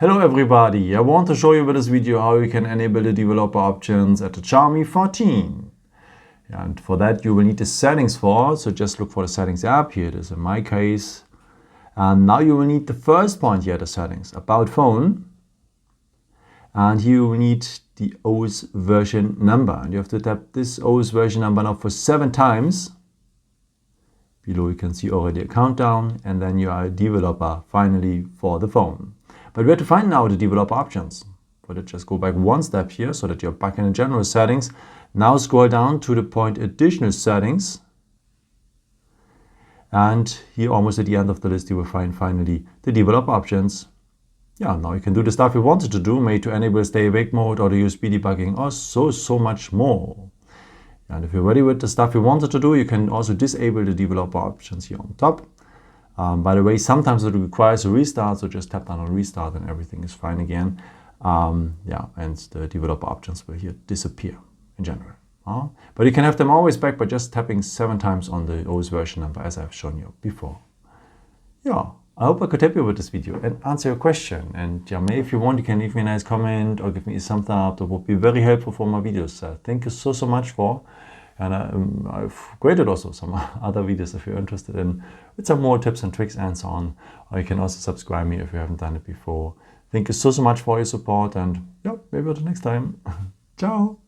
Hello everybody, I want to show you with this video how you can enable the developer options at the Xiaomi 14. And for that you will need the settings so just look for the settings app. Here it is in my case. And now you will need the first point here, the settings, about phone. And here you will need the OS version number. And you have to tap this OS version number now for 7 times. Below you can see already a countdown, and then you are a developer finally for the phone. But where to find now the developer options? For that, just go back one step here so that you're back in the general settings. Now scroll down to the point additional settings. And here almost at the end of the list you will find finally the developer options. Yeah, now you can do the stuff you wanted to do, maybe to enable stay awake mode or the USB debugging or so much more. And if you're ready with the stuff you wanted to do, you can also disable the developer options here on top. By the way, sometimes it requires a restart, so just tap down on restart and everything is fine again. And the developer options will here disappear in general. But you can have them always back by just tapping 7 times on the OS version number, as I've shown you before. Yeah, I hope I could help you with this video and answer your question. And yeah, maybe if you want, you can leave me a nice comment or give me a thumbs up. That would be very helpful for my videos. Thank you so much for. And I've created also some other videos if you're interested in, with some more tips and tricks and so on. Or you can also subscribe me if you haven't done it before. Thank you so much for your support, and yeah, maybe until next time. Ciao.